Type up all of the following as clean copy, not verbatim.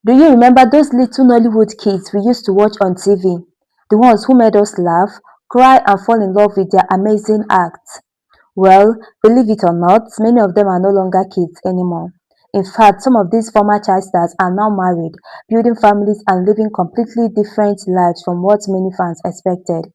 Do you remember those little Nollywood kids we used to watch on TV? The ones who made us laugh, cry, and fall in love with their amazing acts? Well, believe it or not, many of them are no longer kids anymore. In fact, some of these former child stars are now married, building families, and living completely different lives from what many fans expected.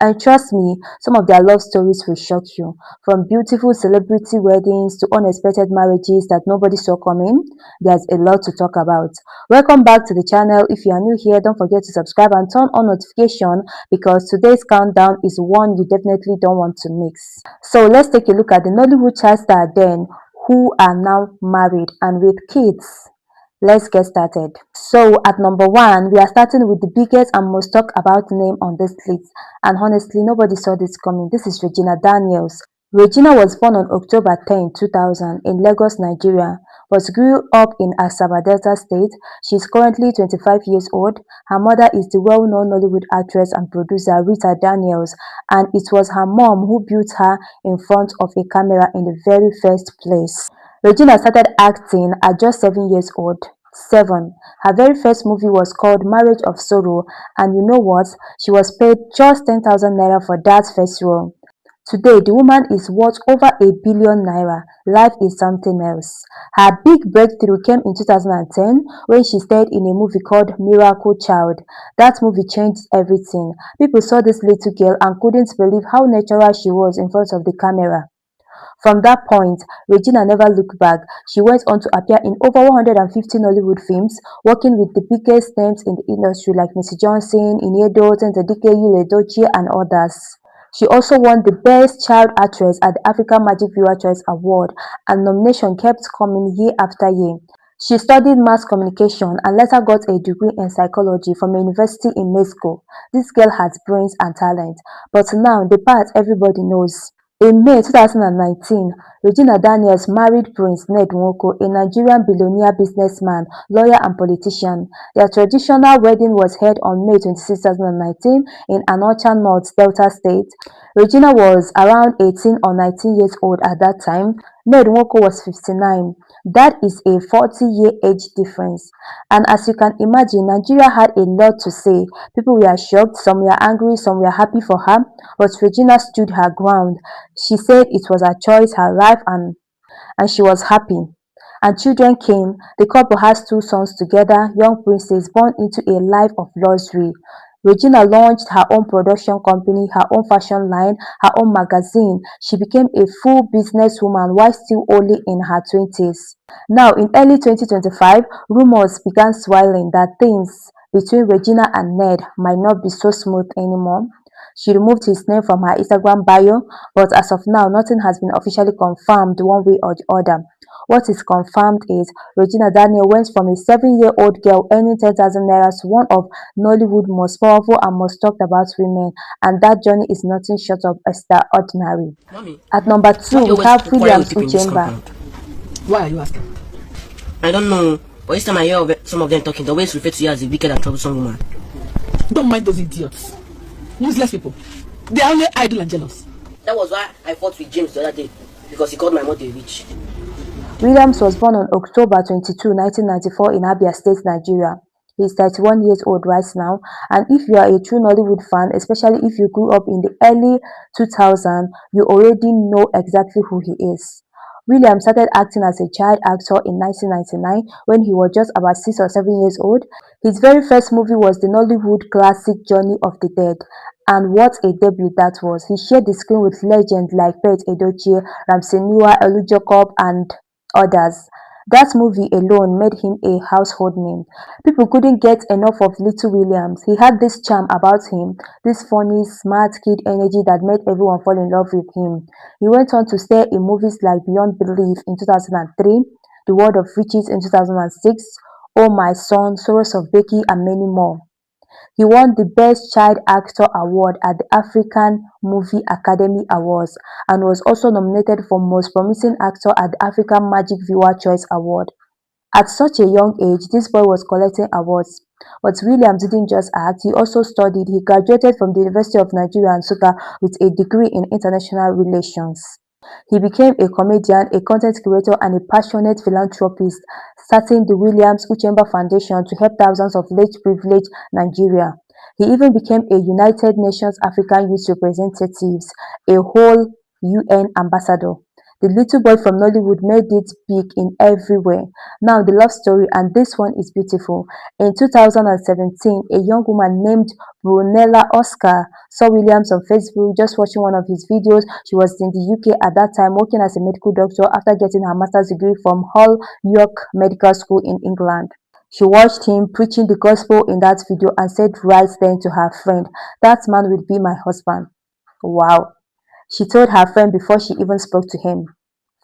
And trust me, some of their love stories will shock you. From beautiful celebrity weddings to unexpected marriages that nobody saw coming, there's a lot to talk about. Welcome back to the channel. If you are new here, don't forget to subscribe and turn on notification because today's countdown is one you definitely don't want to miss. So let's take a look at the Nollywood child star then who are now married and with kids. Let's get started. So at number one, we are starting with the biggest and most talked about name on this list. And honestly, nobody saw this coming. This is Regina Daniels. Regina was born on October 10, 2000 in Lagos, Nigeria, but grew up in Asaba Delta State. She is currently 25 years old. Her mother is the well-known Nollywood actress and producer Rita Daniels, and it was her mom who built her in front of a camera in the very first place. Regina started acting at just 7 years old. 7. Her very first movie was called Marriage of Sorrow, and you know what? She was paid just 10,000 naira for that first role. Today, the woman is worth over a billion naira. Life is something else. Her big breakthrough came in 2010 when she starred in a movie called Miracle Child. That movie changed everything. People saw this little girl and couldn't believe how natural she was in front of the camera. From that point, Regina never looked back. She went on to appear in over 150 Nollywood films, working with the biggest names in the industry like Missy Johnson, Iniedo, Tenzedike, Yul Edochie, and others. She also won the Best Child Actress at the African Magic Viewer Choice Award, and nomination kept coming year after year. She studied mass communication and later got a degree in psychology from a university in Mexico. This girl has brains and talent, but now the part everybody knows. In May 2019, Regina Daniels married Prince Ned Nwoko, a Nigerian billionaire businessman, lawyer and politician. Their traditional wedding was held on May 26, 2019 in Anocha North, Delta State. Regina was around 18 or 19 years old at that time. Ned Nwoko was 59. That is a 40-year age difference. And as you can imagine, Nigeria had a lot to say. People were shocked, some were angry, some were happy for her, but Regina stood her ground. She said it was her choice, her life, and she was happy. And children came. The couple has two sons together, young princes born into a life of luxury. Regina launched her own production company, her own fashion line, her own magazine. She became a full businesswoman while still only in her 20s. Now, in early 2025, rumors began swirling that things between Regina and Ned might not be so smooth anymore. She removed his name from her Instagram bio, but as of now, nothing has been officially confirmed one way or the other. What is confirmed is Regina Daniel went from a 7-year-old girl earning 10,000 naira to one of Nollywood's most powerful and most talked about women, and that journey is nothing short of extraordinary. Mommy, At number why 2, do you we always have quarrel with Williams people in this Uchemba. compound? Why are you asking? I don't know, but each time I hear some of them talking, they always refer to you as a wicked and troublesome woman. Don't mind those idiots. Useless people. They are only idle and jealous. That was why I fought with James the other day, because he called my mother a witch. Williams was born on October 22, 1994 in Abia State, Nigeria. He is 31 years old right now, and if you are a true Nollywood fan, especially if you grew up in the early 2000s, you already know exactly who he is. William started acting as a child actor in 1999 when he was just about 6 or 7 years old. His very first movie was the Nollywood classic Journey of the Dead. And what a debut that was. He shared the screen with legends like Pet Edochie, Ramsey Nouah, Elu Jacob, and others. That movie alone made him a household name. People couldn't get enough of Little Williams. He had this charm about him, this funny, smart kid energy that made everyone fall in love with him. He went on to star in movies like Beyond Belief in 2003, The World of Riches in 2006, Oh My Son, Sorrows of Becky, and many more. He won the Best Child Actor award at the African Movie Academy Awards and was also nominated for Most Promising Actor at the African Magic Viewer Choice Award. At such a young age, this boy was collecting awards. But Williams didn't just act, he also studied. He graduated from the University of Nigeria, Nsukka, with a degree in international relations. He became a comedian, a content creator, and a passionate philanthropist, starting the Williams Uchemba Foundation to help thousands of less privileged Nigeria. He even became a United Nations African Youth Representative, a whole UN ambassador. The little boy from Nollywood made it big in every way. Now the love story, and this one is beautiful. In 2017, a young woman named Brunella Oscar saw Williams on Facebook just watching one of his videos. She was in the UK at that time working as a medical doctor after getting her master's degree from Hull York Medical School in England. She watched him preaching the gospel in that video and said right then to her friend, "That man will be my husband." Wow. She told her friend before she even spoke to him.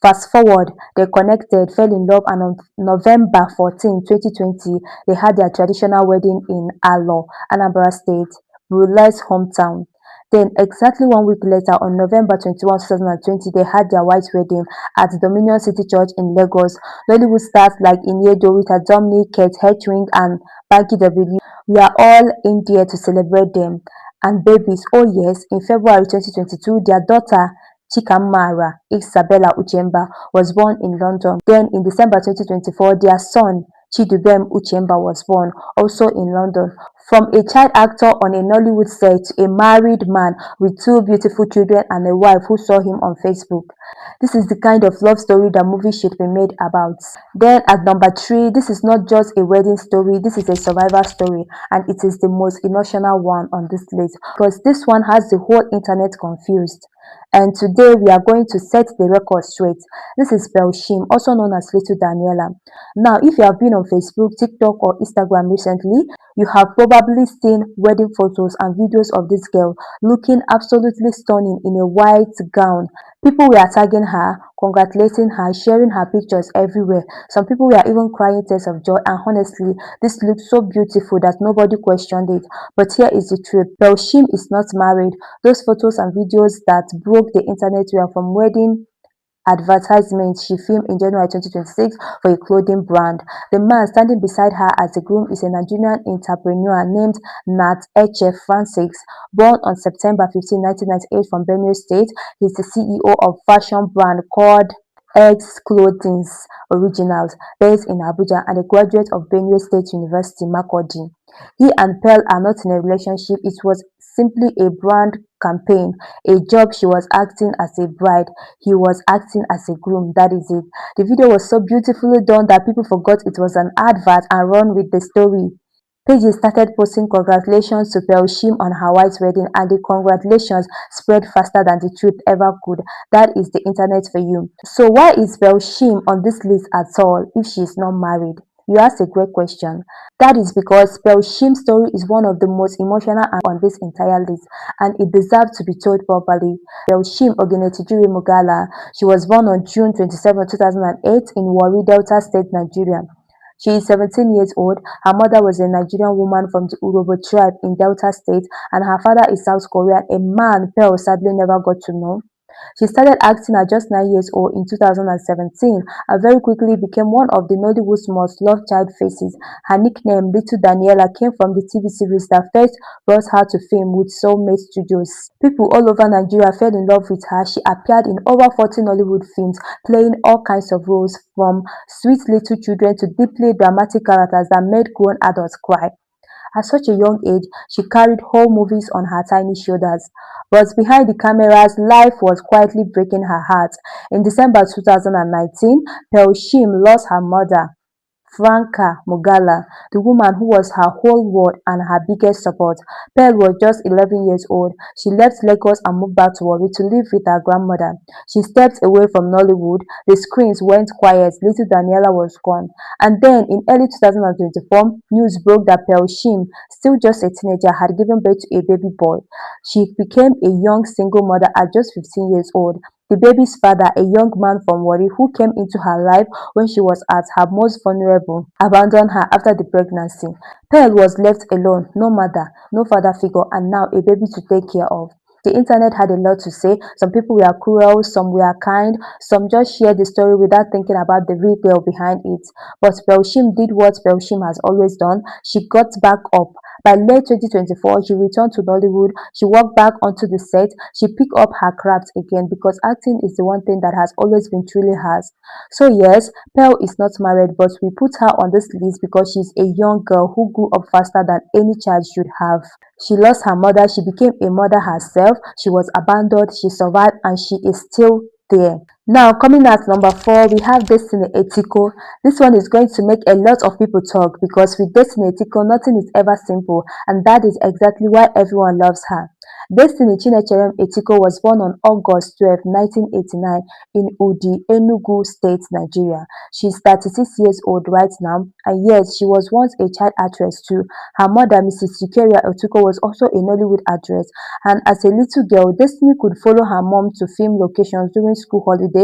Fast forward, they connected, fell in love, and on November 14, 2020, they had their traditional wedding in Alo, Anambra State, Brule's hometown. Then, exactly 1 week later, on November 21, 2020, they had their white wedding at Dominion City Church in Lagos. Nollywood stars like Inyedo, Rita Dominic, Kate Hedwig, and Banky W. We are all in there to celebrate them. And babies, oh yes, in February 2022, their daughter Chikamara Isabella Uchemba was born in London. Then in December 2024, their son Chidubem Uchemba was born, also in London. From a child actor on a Nollywood set to a married man with two beautiful children and a wife who saw him on Facebook. This is the kind of love story that movies should be made about. Then at number 3, this is not just a wedding story, this is a survivor story, and it is the most emotional one on this list because this one has the whole internet confused. And today we are going to set the record straight. This is Belshim, also known as Little Daniela. Now, if you have been on Facebook, TikTok, or Instagram recently, you have probably seen wedding photos and videos of this girl looking absolutely stunning in a white gown. People were tagging her, congratulating her, sharing her pictures everywhere. Some people were even crying tears of joy, and honestly, this looked so beautiful that nobody questioned it. But here is the truth. Belshim is not married. Those photos and videos that broke the internet were from wedding advertisements she filmed in January 2026 for a clothing brand. The man standing beside her as the groom is a Nigerian entrepreneur named Nat Eche Francis, born on September 15, 1998 from Benue State. He's the CEO of fashion brand called Eggs Clothing's Originals, based in Abuja, and a graduate of Benue State University, Makurdi. He and Pearl are not in a relationship. It was simply a brand campaign, a job. She was acting as a bride, he was acting as a groom. That is it. The video was so beautifully done that people forgot it was an advert and run with the story. Pages started posting congratulations to Belshim on her white wedding, and the congratulations spread faster than the truth ever could. That is the internet for you. So why is Belshim on this list at all if she is not married? You asked a great question. That is because Belshim's story is one of the most emotional on this entire list, and it deserves to be told properly. Belshim Ogenetijiri Mugala, she was born on June 27, 2008 in Warri, Delta State, Nigeria. She is 17 years old. Her mother was a Nigerian woman from the Urobo tribe in Delta State, and her father is South Korean, a man Pearl sadly never got to know. She started acting at just 9 years old in 2017 and very quickly became one of the Nollywood's most loved child faces. Her nickname, Little Daniela, came from the TV series that first brought her to fame with Soulmate Studios. People all over Nigeria fell in love with her. She appeared in over 40 Nollywood films, playing all kinds of roles from sweet little children to deeply dramatic characters that made grown adults cry. At such a young age, she carried whole movies on her tiny shoulders. But behind the cameras, life was quietly breaking her heart. In December 2019, Pelshim lost her mother, Franca Mugala, the woman who was her whole world and her biggest support. Pearl was just 11 years old. She left Lagos and moved back to Warri to live with her grandmother. She stepped away from Nollywood. The screens went quiet. Little Daniela was gone. And then in early 2024, news broke that Pearl Shim, still just a teenager, had given birth to a baby boy. She became a young single mother at just 15 years old. The baby's father, a young man from Warri who came into her life when she was at her most vulnerable, abandoned her after the pregnancy. Pearl was left alone, no mother, no father figure, and now a baby to take care of. The internet had a lot to say. Some people were cruel, some were kind, some just shared the story without thinking about the real girl behind it. But Belshim did what Belshim has always done. She got back up By late 2024, she returned to Nollywood. She walked back onto the set. She picked up her craft again because acting is the one thing that has always been truly hers. So yes, Pearl is not married, but we put her on this list because she's a young girl who grew up faster than any child should have. She lost her mother, she became a mother herself, she was abandoned, she survived, and she is still there. Now, coming at number 4, we have Destiny Etiko. This one is going to make a lot of people talk because with Destiny Etiko, nothing is ever simple, and that is exactly why everyone loves her. Destiny Chinecherem Etiko was born on August 12, 1989 in Udi, Enugu State, Nigeria. She's 36 years old right now, and yes, she was once a child actress too. Her mother, Mrs. Chikeria Etiko, was also a Nollywood actress, and as a little girl, Destiny could follow her mom to film locations during school holidays.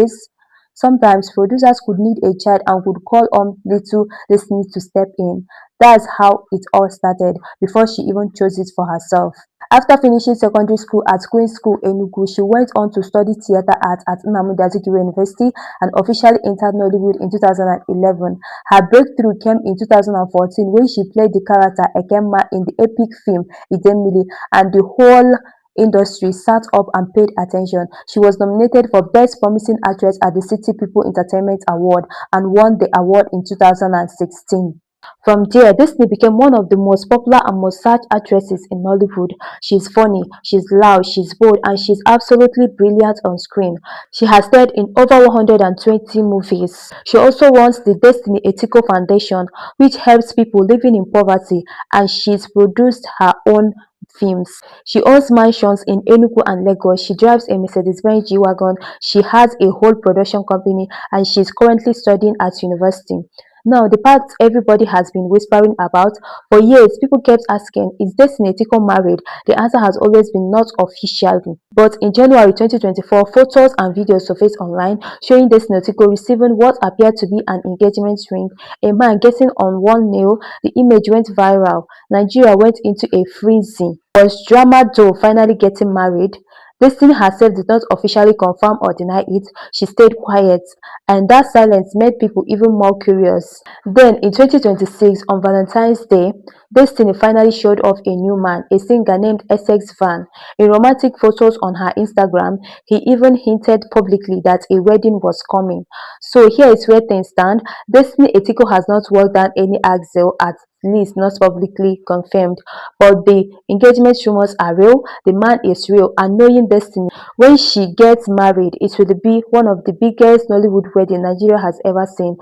Sometimes producers could need a child and would call on little Destiny to step in. That's how it all started before she even chose it for herself. After finishing secondary school at Queen's School Enugu, she went on to study theatre art at Nnamdi Azikiwe University and officially entered Nollywood in 2011. Her breakthrough came in 2014 when she played the character Ekemma in the epic film Idemili, and the whole industry sat up and paid attention. She was nominated for Best Promising Actress at the City People Entertainment Award and won the award in 2016. From there, Disney became one of the most popular and most searched actresses in Nollywood. She's funny, she's loud, she's bold, and she's absolutely brilliant on screen. She has starred in over 120 movies. She also runs the Destiny Ethical Foundation, which helps people living in poverty, and she's produced her own films. She owns mansions in Enugu and Lagos. She drives a Mercedes-Benz G-Wagon. She has a whole production company, and she's currently studying at university. Now, the part everybody has been whispering about for years, people kept asking, is Destiny Etiko married? The answer has always been not officially. But in January 2024, photos and videos surfaced online showing Destiny Etiko receiving what appeared to be an engagement ring, a man getting on one nail. The image went viral. Nigeria went into a frenzy. Was drama though finally getting married? Destiny herself did not officially confirm or deny it. She stayed quiet, and that silence made people even more curious. Then, in 2026, on Valentine's Day, Destiny finally showed off a new man, a singer named Essex Van. In romantic photos on her Instagram, he even hinted publicly that a wedding was coming. So here is where things stand. Destiny Etiko has not worked down any axle, at least not publicly confirmed, but the engagement rumors are real, the man is real, and knowing Destiny, when she gets married, it will be one of the biggest Nollywood wedding Nigeria has ever seen.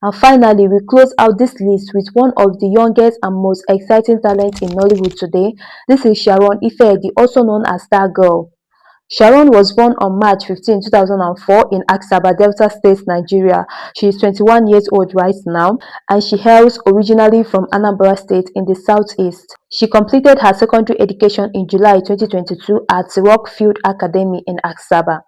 And finally, we close out this list with one of the youngest and most exciting talents in Nollywood today. This is Sharon Ifedi, also known as Star Girl. Sharon was born on March 15, 2004 in Asaba, Delta State, Nigeria. She is 21 years old right now, and she hails originally from Anambra State in the southeast. She completed her secondary education in July 2022 at Rockfield Academy in Asaba,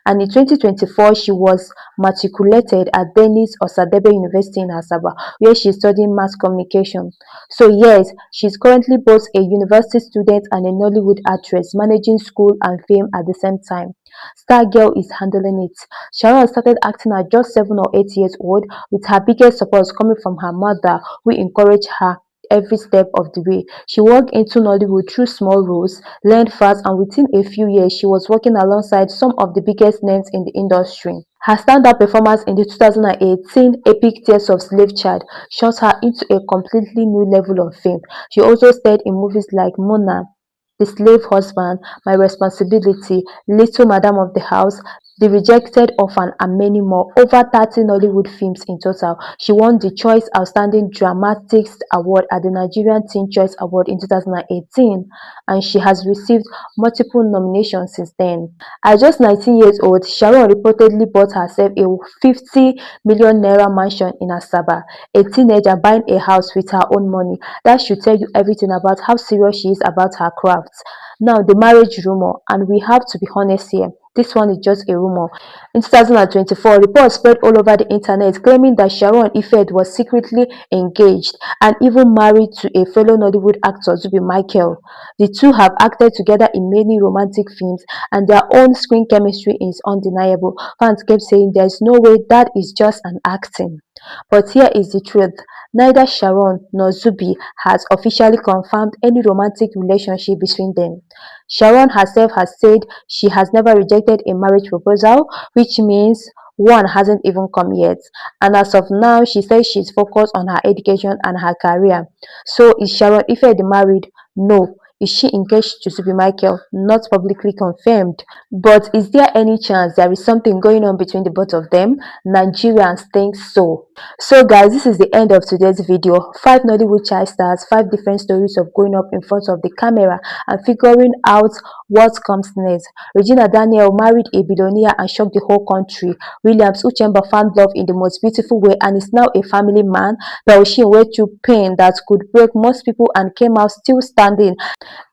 and in 2024 she was matriculated at Dennis Osadebe University in Asaba, where she studied mass communication. So yes, she's currently both a university student and a Nollywood actress, managing school and fame at the same time. Star Girl is handling it. Sharon started acting at just 7 or 8 years old, with her biggest support coming from her mother, who encouraged her every step of the way. She walked into Nollywood through small roles, learned fast, and within a few years, she was working alongside some of the biggest names in the industry. Her standout performance in the 2018 epic Tears of Slave Child shot her into a completely new level of fame. She also starred in movies like Mona, The Slave Husband, My Responsibility, Little Madam of the House, The Rejected Orphan, and many more. Over 30 Nollywood films in total. She won the Choice Outstanding Dramatics Award at the Nigerian Teen Choice Award in 2018, and she has received multiple nominations since then. At just 19 years old, Sharon reportedly bought herself a 50 million naira mansion in Asaba, a teenager buying a house with her own money. That should tell you everything about how serious she is about her craft. Now, the marriage rumor, and we have to be honest here, this one is just a rumor. In 2024, reports spread all over the internet claiming that Sharon Ifed was secretly engaged and even married to a fellow Nollywood actor, Zubi Michael. The two have acted together in many romantic films, and their own screen chemistry is undeniable. Fans kept saying there's no way that is just an acting. But here is the truth. Neither Sharon nor Zubi has officially confirmed any romantic relationship between them. Sharon herself has said she has never rejected a marriage proposal, which means one hasn't even come yet. And as of now, she says she's focused on her education and her career. So is Sharon Ife married? No. Is she engaged to Zubi Michael? Not publicly confirmed. But is there any chance there is something going on between the both of them? Nigerians think so. So guys, this is the end of today's video. 5 Nollywood child stars, 5 different stories of growing up in front of the camera and figuring out what comes next. Regina Daniel married a billionaire and shocked the whole country. Williams Uchemba found love in the most beautiful way and is now a family man. Belshim went through pain that could break most people and came out still standing.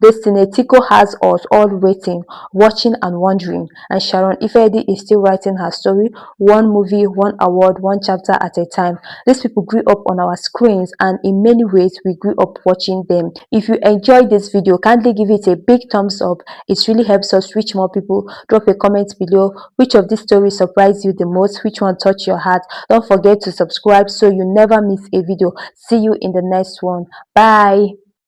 Destiny Tiko has us all waiting, watching and wondering. And Sharon Ifedi is still writing her story, one movie, one award, one chapter at a time. These people grew up on our screens and in many ways we grew up watching them. If you enjoyed this video, kindly give it a big thumbs up. It really helps us reach more people. Drop a comment below. Which of these stories surprised you the most? Which one touched your heart? Don't forget to subscribe so you never miss a video. See you in the next one. Bye.